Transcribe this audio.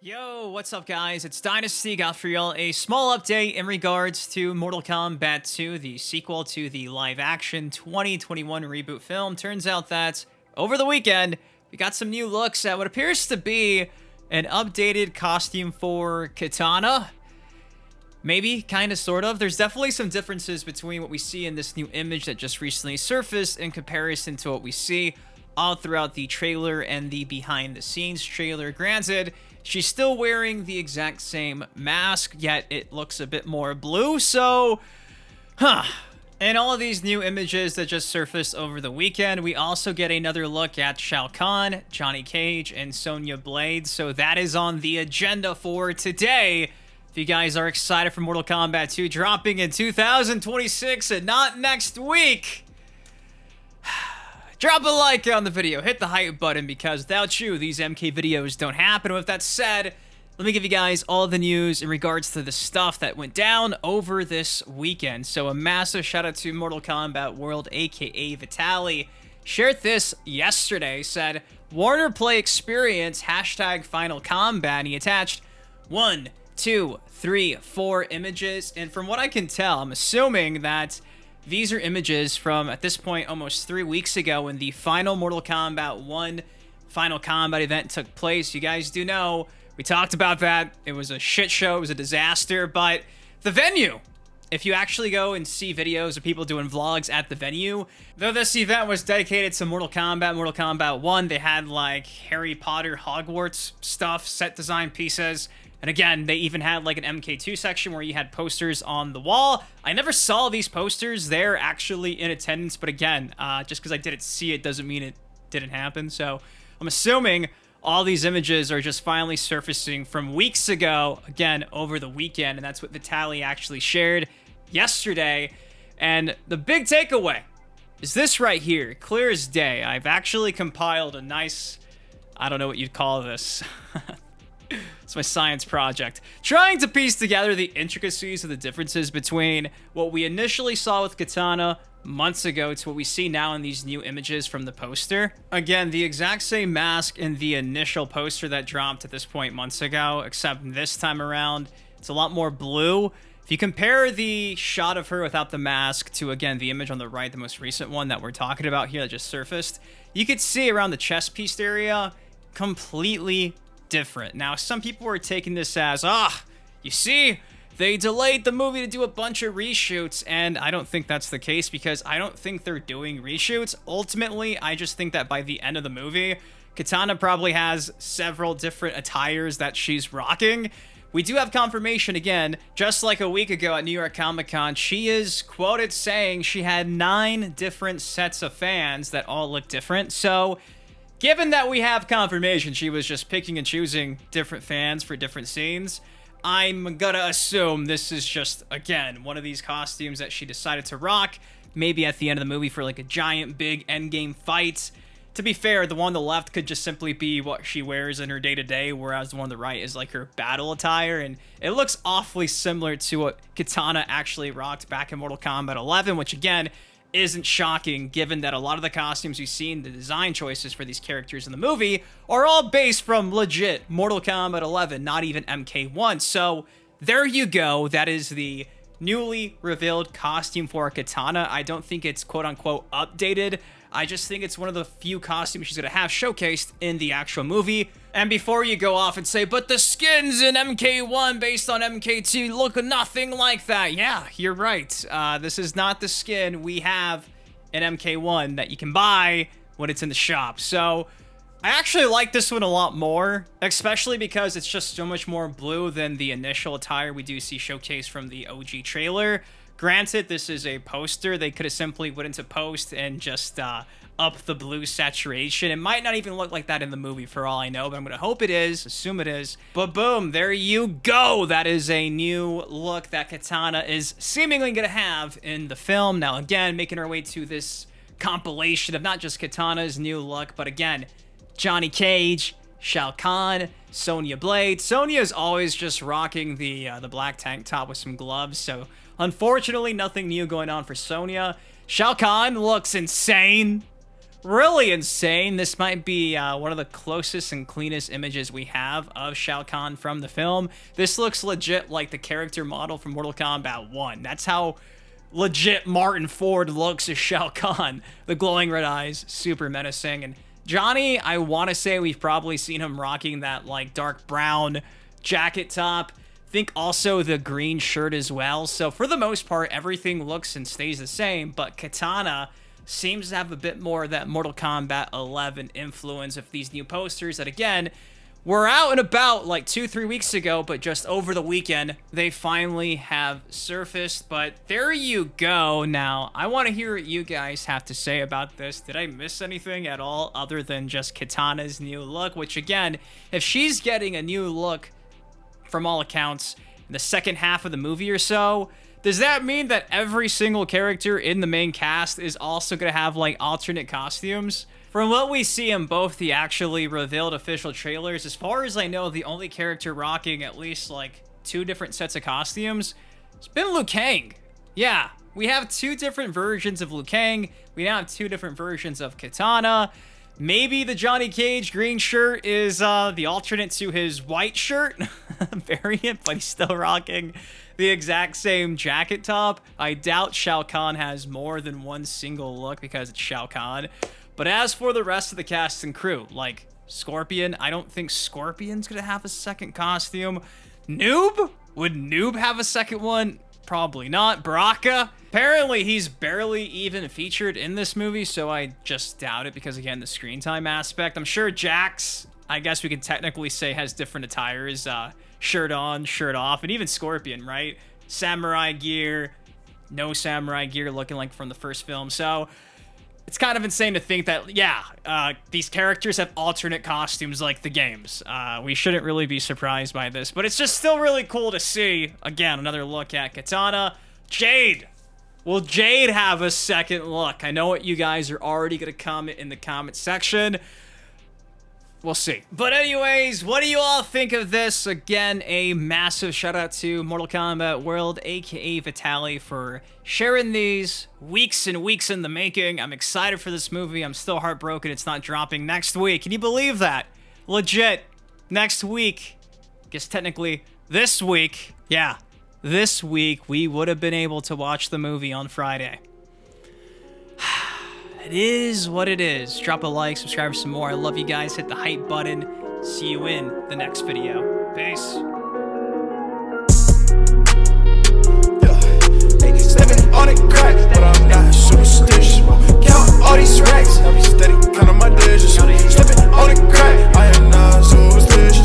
Yo, what's up guys? It's Dynasty. Got for y'all a small update in regards to Mortal Kombat 2, the sequel to the live-action 2021 reboot film. Turns out that over the weekend, we got some new looks at what appears to be an updated costume for Katana. Maybe, kind of, sort of. There's definitely some differences between what we see in this new image that just recently surfaced in comparison to what we see all throughout the trailer and the behind-the-scenes trailer. Granted, she's still wearing the exact same mask, yet it looks a bit more blue, so... In all of these new images that just surfaced over the weekend, we also get another look at Shang, Johnny Cage, and Sonya Blade, so that is on the agenda for today. If you guys are excited for Mortal Kombat 2 dropping in 2026 and not next week, drop a like on the video, hit the hype button, because without you, these MK videos don't happen. With that said, let me give you guys all the news in regards to the stuff that went down over this weekend. So a massive shout out to Mortal Kombat World, aka Vitaly, shared this yesterday, said, Warner Play Experience, hashtag Final Combat, and he attached 1, 2, 3, 4 images, and from what I can tell, I'm assuming that these are images from, at this point, almost 3 weeks ago when the final Mortal Kombat 1 Final Combat event took place. You guys do know, we talked about that. It was a shit show, it was a disaster, but the venue, if you actually go and see videos of people doing vlogs at the venue, though this event was dedicated to Mortal Kombat 1, they had like Harry Potter Hogwarts stuff, set design pieces. And again, they even had like an MK2 section where you had posters on the wall. I never saw these posters there actually in attendance, but again, just because I didn't see it doesn't mean it didn't happen. So I'm assuming all these images are just finally surfacing from weeks ago, again, over the weekend, and that's what Vitaly actually shared yesterday. And the big takeaway is this right here, clear as day. I've actually compiled a nice, I don't know what you'd call this. It's my science project. Trying to piece together the intricacies of the differences between what we initially saw with Katana months ago to what we see now in these new images from the poster. Again, the exact same mask in the initial poster that dropped at this point months ago, except this time around, it's a lot more blue. If you compare the shot of her without the mask to, again, the image on the right, the most recent one that we're talking about here that just surfaced, you could see around the chest piece area, completely different. Now, some people were taking this as, you see, they delayed the movie to do a bunch of reshoots, and I don't think that's the case, because I don't think they're doing reshoots. Ultimately, I just think that by the end of the movie, Katana probably has several different attires that she's rocking. We do have confirmation, again, just like a week ago at New York Comic Con, she is quoted saying she had 9 different sets of fans that all look different, so given that we have confirmation she was just picking and choosing different fans for different scenes, I'm gonna assume this is just, again, one of these costumes that she decided to rock, maybe at the end of the movie for like a giant, big endgame fight. To be fair, the one on the left could just simply be what she wears in her day-to-day, whereas the one on the right is like her battle attire, and it looks awfully similar to what Katana actually rocked back in Mortal Kombat 11, which again, isn't shocking given that a lot of the costumes you've seen, the design choices for these characters in the movie, are all based from legit Mortal Kombat 11, not even MK1. So there you go. That is the newly revealed costume for Katana. I don't think it's quote-unquote updated. I just think it's one of the few costumes she's going to have showcased in the actual movie. And before you go off and say, but the skins in MK1 based on MK2 look nothing like that. Yeah, you're right. This is not the skin we have in MK1 that you can buy when it's in the shop. So I actually like this one a lot more, especially because it's just so much more blue than the initial attire we do see showcased from the OG trailer. Granted, this is a poster. They could have simply went into post and just up the blue saturation. It might not even look like that in the movie for all I know, but I'm going to hope it is, assume it is. But boom, there you go. That is a new look that Katana is seemingly going to have in the film. Now, again, making her way to this compilation of not just Katana's new look, but again, Johnny Cage, Shang, Sonya Blade. Sonya is always just rocking the black tank top with some gloves, so unfortunately, nothing new going on for Sonya. Shang looks insane. really insane. This might be one of the closest and cleanest images we have of Shao Kahn from the film. This looks legit like the character model from Mortal Kombat 1. That's how legit Martin Ford looks as Shao Kahn. The glowing red eyes, super menacing. And Johnny, I want to say we've probably seen him rocking that like dark brown jacket top. Think also the green shirt as well. So for the most part, everything looks and stays the same, but Katana seems to have a bit more of that Mortal Kombat 11 influence of these new posters that, again, were out and about like 2-3 weeks ago, but just over the weekend, they finally have surfaced. But there you go. Now, I want to hear what you guys have to say about this. Did I miss anything at all other than just Katana's new look? Which, again, if she's getting a new look, from all accounts, in the second half of the movie or so, does that mean that every single character in the main cast is also going to have, like, alternate costumes? From what we see in both the actually revealed official trailers, as far as I know, the only character rocking at least, like, 2 different sets of costumes, it's been Liu Kang. Yeah, we have 2 different versions of Liu Kang. We now have 2 different versions of Katana. Maybe the Johnny Cage green shirt is the alternate to his white shirt variant, but he's still rocking the exact same jacket top. I doubt Shao Kahn has more than one single look because it's Shao Kahn. But as for the rest of the cast and crew, like Scorpion, I don't think Scorpion's gonna have a second costume. Noob? Would Noob have a second one? Probably not. Baraka? Apparently, he's barely even featured in this movie, so I just doubt it because, again, the screen time aspect. I'm sure Jax, I guess we can technically say, has different attires. Shirt on, shirt off, and even Scorpion, right? Samurai gear, no samurai gear looking like from the first film. So it's kind of insane to think that, yeah, these characters have alternate costumes like the games. We shouldn't really be surprised by this, but it's just still really cool to see. Again, another look at Katana. Jade! Will Jade have a second look? I know what you guys are already going to comment in the comment section. We'll see. But anyways, what do you all think of this? Again, a massive shout out to Mortal Kombat World, aka Vitaly, for sharing these weeks and weeks in the making. I'm excited for this movie. I'm still heartbroken it's not dropping next week. Can you believe that? Legit. Next week. I guess technically this week. Yeah. This week, we would have been able to watch the movie on Friday. It is what it is. Drop a like, subscribe for some more. I love you guys. Hit the hype button. See you in the next video. Peace. Stepping on it crack, but I'm not superstitious. Count all these racks, I be steady, count on my dishes. Stepping on it crack, I am not superstitious.